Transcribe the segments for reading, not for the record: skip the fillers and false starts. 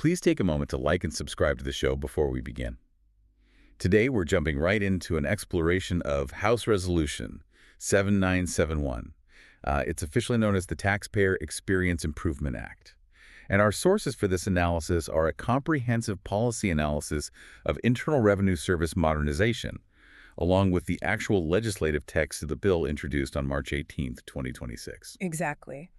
Please take a moment to like and subscribe to the show before we begin. Today, we're jumping right into an exploration of House Resolution 7971. It's officially known as the Taxpayer Experience Improvement Act. And our sources for this analysis are a comprehensive policy analysis of Internal Revenue Service modernization, along with the actual legislative text of the bill introduced on March 18, 2026. Exactly.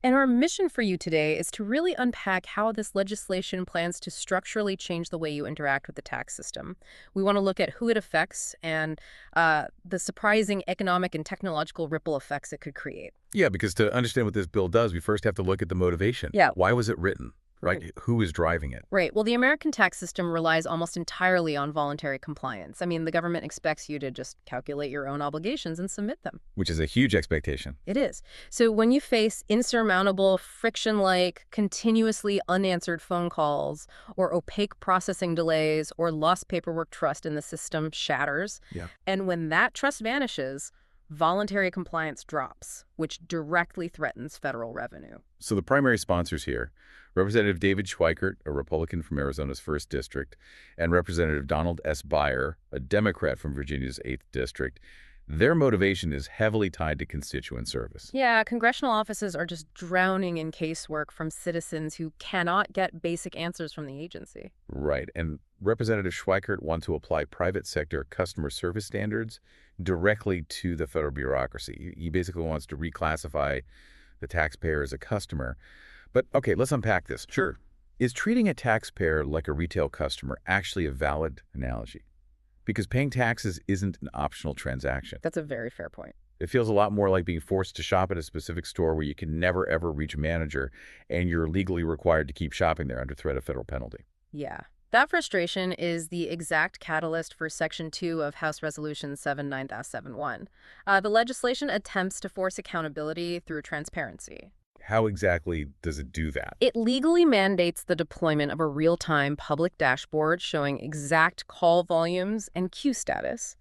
And our mission for you today is to really unpack how this legislation plans to structurally change the way you interact with the tax system. We want to look at who it affects and the surprising economic and technological ripple effects it could create. Yeah, because to understand what this bill does, we first have to look at the motivation. Yeah. Why was it written, right? Who is driving it? Right. Well, the American tax system relies almost entirely on voluntary compliance. I mean, the government expects you to just calculate your own obligations and submit them. Which is a huge expectation. It is. So when you face insurmountable, friction-like, continuously unanswered phone calls, or opaque processing delays, or lost paperwork, trust in the system shatters. Yeah. And when that trust vanishes, voluntary compliance drops, which directly threatens federal revenue. So the primary sponsors here, Representative David Schweikert, a Republican from Arizona's 1st District, and Representative Donald S. Byer, a Democrat from Virginia's 8th District, their motivation is heavily tied to constituent service. Yeah, congressional offices are just drowning in casework from citizens who cannot get basic answers from the agency. Right, and Representative Schweikert wants to apply private sector customer service standards directly to the federal bureaucracy. He basically wants to reclassify the taxpayer as a customer. But okay, let's unpack this. Sure. Is treating a taxpayer like a retail customer actually a valid analogy? Because paying taxes isn't an optional transaction. That's a very fair point. It feels a lot more like being forced to shop at a specific store where you can never, ever reach a manager, and you're legally required to keep shopping there under threat of federal penalty. Yeah. That frustration is the exact catalyst for Section 2 of House Resolution 7971. The legislation attempts to force accountability through transparency. How exactly does it do that? It legally mandates the deployment of a real-time public dashboard showing exact call volumes and queue status.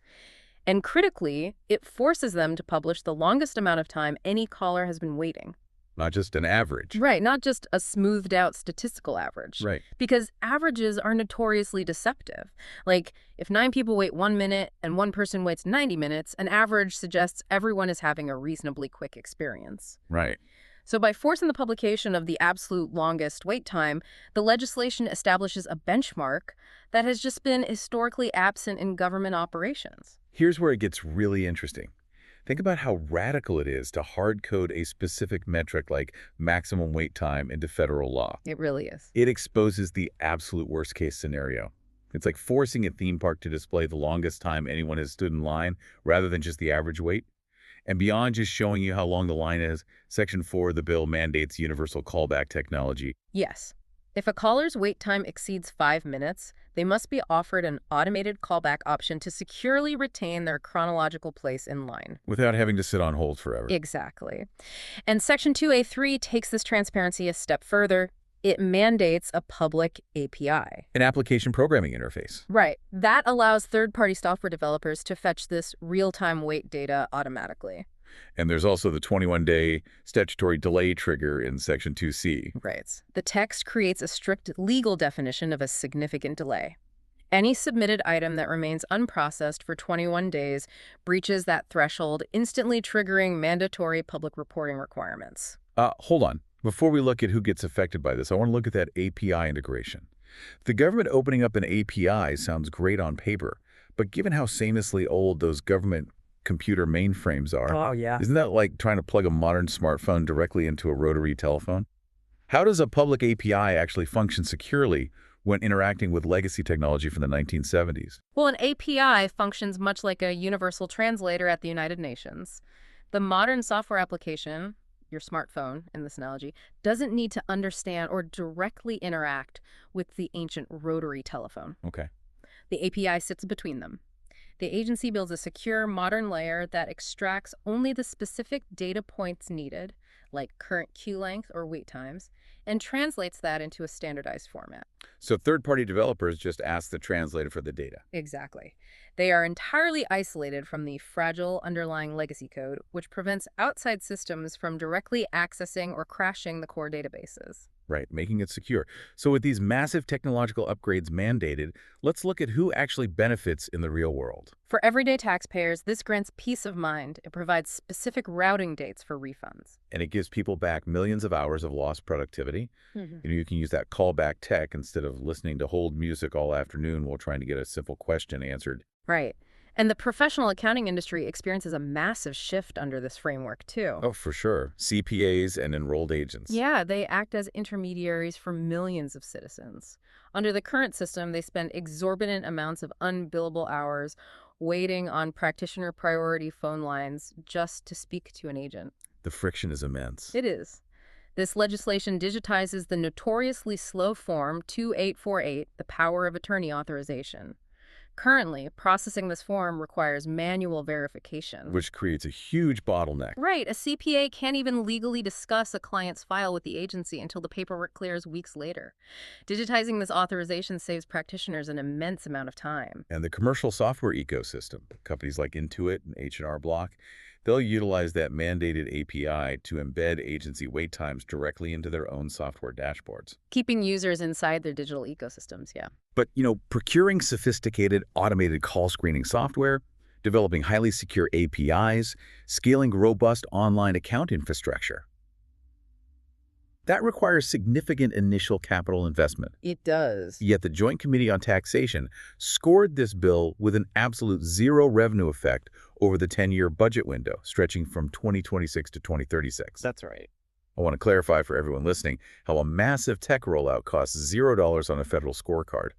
And critically, it forces them to publish the longest amount of time any caller has been waiting. Not just an average. Right, not just a smoothed-out statistical average. Right. Because averages are notoriously deceptive. Like, if 9 people wait 1 minute and 1 person waits 90 minutes, an average suggests everyone is having a reasonably quick experience. Right. So by forcing the publication of the absolute longest wait time, the legislation establishes a benchmark that has just been historically absent in government operations. Here's where it gets really interesting. Think about how radical it is to hard code a specific metric like maximum wait time into federal law. It really is. It exposes the absolute worst case scenario. It's like forcing a theme park to display the longest time anyone has stood in line rather than just the average wait. And beyond just showing you how long the line is, Section 4 of the bill mandates universal callback technology. Yes. If a caller's wait time exceeds 5 minutes, they must be offered an automated callback option to securely retain their chronological place in line. Without having to sit on hold forever. Exactly. And Section 2A3 takes this transparency a step further. It mandates a public API. An application programming interface. Right. That allows third-party software developers to fetch this real-time wait data automatically. And there's also the 21-day statutory delay trigger in Section 2C. Right. The text creates a strict legal definition of a significant delay. Any submitted item that remains unprocessed for 21 days breaches that threshold, instantly triggering mandatory public reporting requirements. Hold on. Before we look at who gets affected by this, I want to look at that API integration. The government opening up an API sounds great on paper, but given how famously old those government computer mainframes are, Oh, yeah. isn't that like trying to plug a modern smartphone directly into a rotary telephone? How does a public API actually function securely when interacting with legacy technology from the 1970s? Well, an API functions much like a universal translator at the United Nations. The modern software application, your smartphone in this analogy, doesn't need to understand or directly interact with the ancient rotary telephone. Okay. The API sits between them. The agency builds a secure, modern layer that extracts only the specific data points needed, like current queue length or wait times, and translates that into a standardized format. So third-party developers just ask the translator for the data. Exactly. They are entirely isolated from the fragile underlying legacy code, which prevents outside systems from directly accessing or crashing the core databases. Right, making it secure. So with these massive technological upgrades mandated, let's look at who actually benefits in the real world. For everyday taxpayers, this grants peace of mind. It provides specific routing dates for refunds. And it gives people back millions of hours of lost productivity. Mhm. You can use that callback tech instead of listening to hold music all afternoon while trying to get a simple question answered. Right. And the professional accounting industry experiences a massive shift under this framework, too. Oh, for sure. CPAs and enrolled agents. Yeah, they act as intermediaries for millions of citizens. Under the current system, they spend exorbitant amounts of unbillable hours waiting on practitioner priority phone lines just to speak to an agent. The friction is immense. It is. This legislation digitizes the notoriously slow Form 2848, the power of attorney authorization. Currently, processing this form requires manual verification. Which creates a huge bottleneck. Right, a CPA can't even legally discuss a client's file with the agency until the paperwork clears weeks later. Digitizing this authorization saves practitioners an immense amount of time. And the commercial software ecosystem, companies like Intuit and H&R Block, they'll utilize that mandated API to embed agency wait times directly into their own software dashboards. Keeping users inside their digital ecosystems, yeah. But, procuring sophisticated automated call screening software, developing highly secure APIs, scaling robust online account infrastructure, that requires significant initial capital investment. It does. Yet the Joint Committee on Taxation scored this bill with an absolute zero revenue effect over the 10-year budget window, stretching from 2026 to 2036. That's right. I want to clarify for everyone listening how a massive tech rollout costs $0 on a federal scorecard.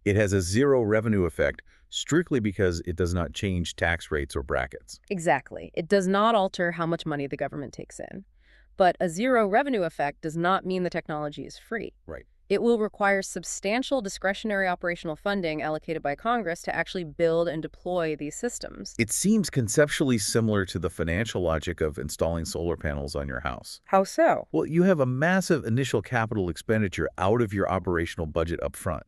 It has a zero revenue effect strictly because it does not change tax rates or brackets. Exactly. It does not alter how much money the government takes in. But a zero revenue effect does not mean the technology is free. Right. It will require substantial discretionary operational funding allocated by Congress to actually build and deploy these systems. It seems conceptually similar to the financial logic of installing solar panels on your house. How so? Well, you have a massive initial capital expenditure out of your operational budget up front.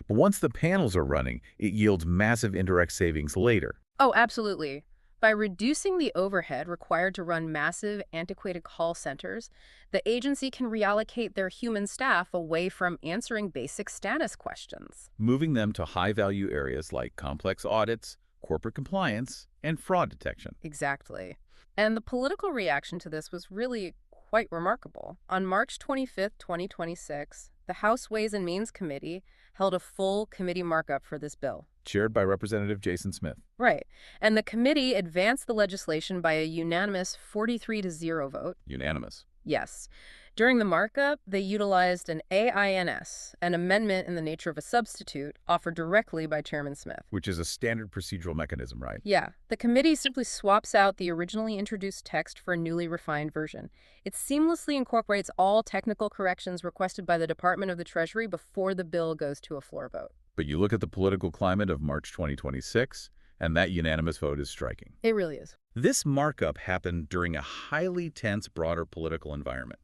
But once the panels are running, it yields massive indirect savings later. Oh, absolutely. By reducing the overhead required to run massive, antiquated call centers, the agency can reallocate their human staff away from answering basic status questions. Moving them to high-value areas like complex audits, corporate compliance, and fraud detection. Exactly. And the political reaction to this was really quite remarkable. On March 25th, 2026, the House Ways and Means Committee held a full committee markup for this bill. Chaired by Representative Jason Smith. Right. And the committee advanced the legislation by a unanimous 43-0 vote. Unanimous. Yes. During the markup, they utilized an AINS, an amendment in the nature of a substitute, offered directly by Chairman Smith. Which is a standard procedural mechanism, right? Yeah. The committee simply swaps out the originally introduced text for a newly refined version. It seamlessly incorporates all technical corrections requested by the Department of the Treasury before the bill goes to a floor vote. But you look at the political climate of March 2026, and that unanimous vote is striking. It really is. This markup happened during a highly tense, broader political environment.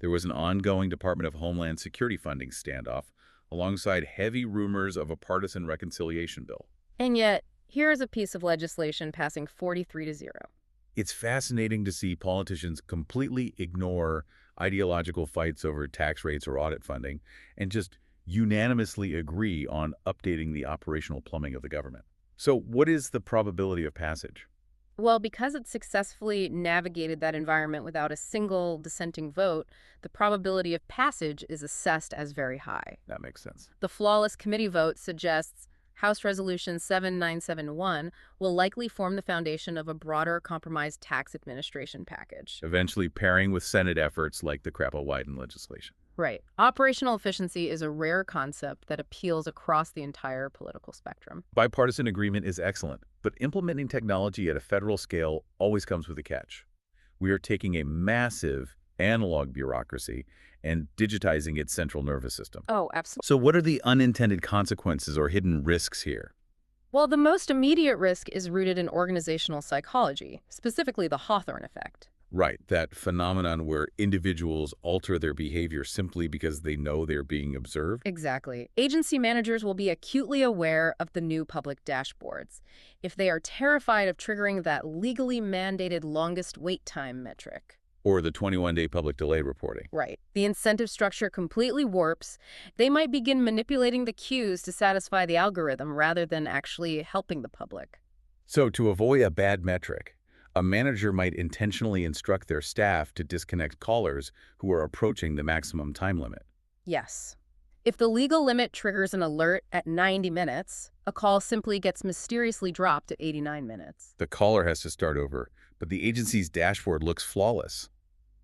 There was an ongoing Department of Homeland Security funding standoff, alongside heavy rumors of a partisan reconciliation bill. And yet, here is a piece of legislation passing 43-0. It's fascinating to see politicians completely ignore ideological fights over tax rates or audit funding and just unanimously agree on updating the operational plumbing of the government. So what is the probability of passage? Well, because it successfully navigated that environment without a single dissenting vote, the probability of passage is assessed as very high. That makes sense. The flawless committee vote suggests House Resolution 7971 will likely form the foundation of a broader compromise tax administration package. Eventually pairing with Senate efforts like the Crapo-Wyden legislation. Right. Operational efficiency is a rare concept that appeals across the entire political spectrum. Bipartisan agreement is excellent, but implementing technology at a federal scale always comes with a catch. We are taking a massive analog bureaucracy and digitizing its central nervous system. Oh, absolutely. So what are the unintended consequences or hidden risks here? Well, the most immediate risk is rooted in organizational psychology, specifically the Hawthorne effect. Right, that phenomenon where individuals alter their behavior simply because they know they're being observed. Exactly. Agency managers will be acutely aware of the new public dashboards if they are terrified of triggering that legally mandated longest wait time metric. Or the 21-day public delay reporting. Right. The incentive structure completely warps. They might begin manipulating the cues to satisfy the algorithm rather than actually helping the public. So to avoid a bad metric, a manager might intentionally instruct their staff to disconnect callers who are approaching the maximum time limit. Yes. If the legal limit triggers an alert at 90 minutes, a call simply gets mysteriously dropped at 89 minutes. The caller has to start over, but the agency's dashboard looks flawless.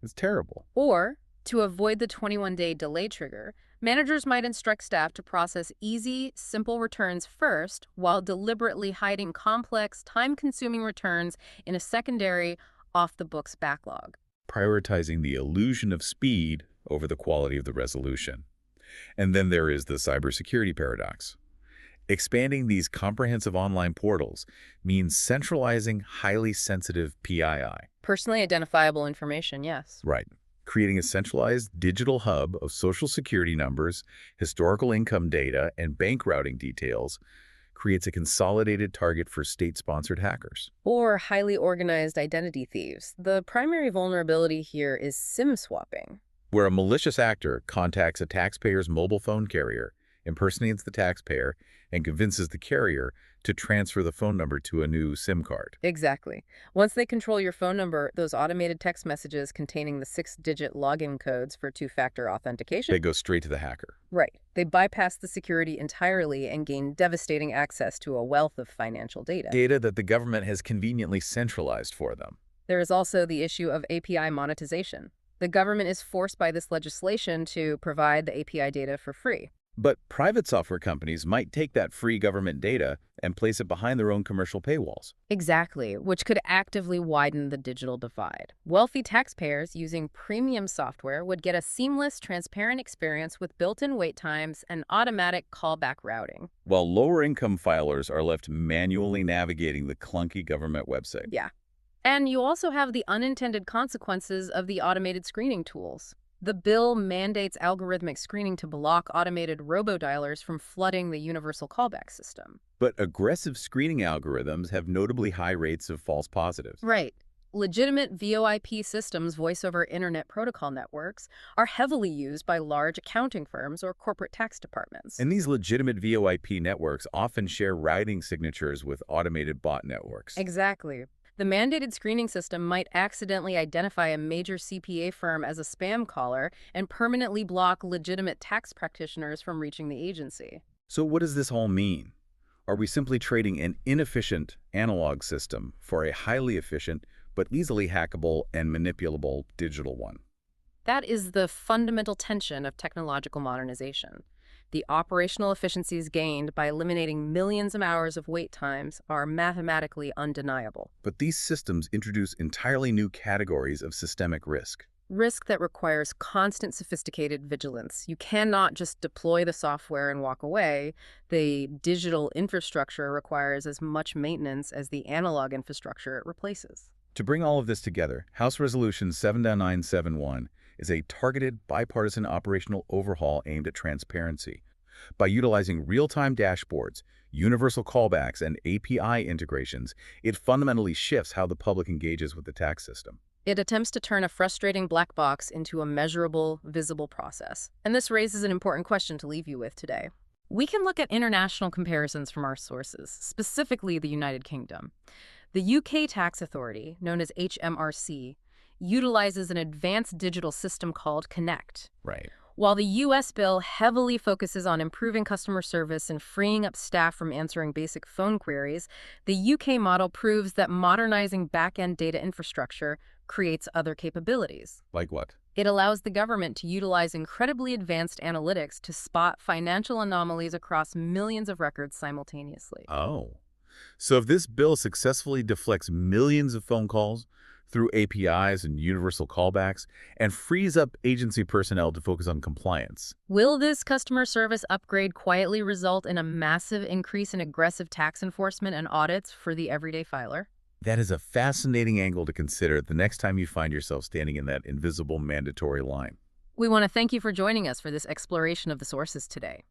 It's terrible. Or, to avoid the 21-day delay trigger, managers might instruct staff to process easy, simple returns first while deliberately hiding complex, time-consuming returns in a secondary, off-the-books backlog. Prioritizing the illusion of speed over the quality of the resolution. And then there is the cybersecurity paradox. Expanding these comprehensive online portals means centralizing highly sensitive PII. Personally identifiable information, yes. Right. Creating a centralized digital hub of Social Security numbers, historical income data, and bank routing details creates a consolidated target for state-sponsored hackers. Or highly organized identity thieves. The primary vulnerability here is SIM swapping. Where a malicious actor contacts a taxpayer's mobile phone carrier, impersonates the taxpayer, and convinces the carrier to transfer the phone number to a new SIM card. Exactly. Once they control your phone number, those automated text messages containing the 6-digit login codes for two-factor authentication. They go straight to the hacker. Right. They bypass the security entirely and gain devastating access to a wealth of financial data. Data that the government has conveniently centralized for them. There is also the issue of API monetization. The government is forced by this legislation to provide the API data for free. But private software companies might take that free government data and place it behind their own commercial paywalls. Exactly, which could actively widen the digital divide. Wealthy taxpayers using premium software would get a seamless, transparent experience with built-in wait times and automatic callback routing. While lower-income filers are left manually navigating the clunky government website. Yeah. And you also have the unintended consequences of the automated screening tools. The bill mandates algorithmic screening to block automated robodialers from flooding the universal callback system. But aggressive screening algorithms have notably high rates of false positives. Right. Legitimate VoIP systems, voice over internet protocol networks, are heavily used by large accounting firms or corporate tax departments. And these legitimate VoIP networks often share routing signatures with automated bot networks. Exactly. The mandated screening system might accidentally identify a major CPA firm as a spam caller and permanently block legitimate tax practitioners from reaching the agency. So what does this all mean? Are we simply trading an inefficient analog system for a highly efficient but easily hackable and manipulable digital one? That is the fundamental tension of technological modernization. The operational efficiencies gained by eliminating millions of hours of wait times are mathematically undeniable. But these systems introduce entirely new categories of systemic risk. Risk that requires constant sophisticated vigilance. You cannot just deploy the software and walk away. The digital infrastructure requires as much maintenance as the analog infrastructure it replaces. To bring all of this together, House Resolution 7971 is a targeted bipartisan operational overhaul aimed at transparency. By utilizing real-time dashboards, universal callbacks, and API integrations, it fundamentally shifts how the public engages with the tax system. It attempts to turn a frustrating black box into a measurable, visible process. And this raises an important question to leave you with today. We can look at international comparisons from our sources, specifically the United Kingdom. The UK Tax Authority, known as HMRC, utilizes an advanced digital system called Connect. Right. While the U.S. bill heavily focuses on improving customer service and freeing up staff from answering basic phone queries, the U.K. model proves that modernizing back-end data infrastructure creates other capabilities. Like what? It allows the government to utilize incredibly advanced analytics to spot financial anomalies across millions of records simultaneously. Oh. So if this bill successfully deflects millions of phone calls through APIs and universal callbacks and frees up agency personnel to focus on compliance, will this customer service upgrade quietly result in a massive increase in aggressive tax enforcement and audits for the everyday filer? that is a fascinating angle to consider the next time you find yourself standing in that invisible mandatory line. We want to thank you for joining us for this exploration of the sources today.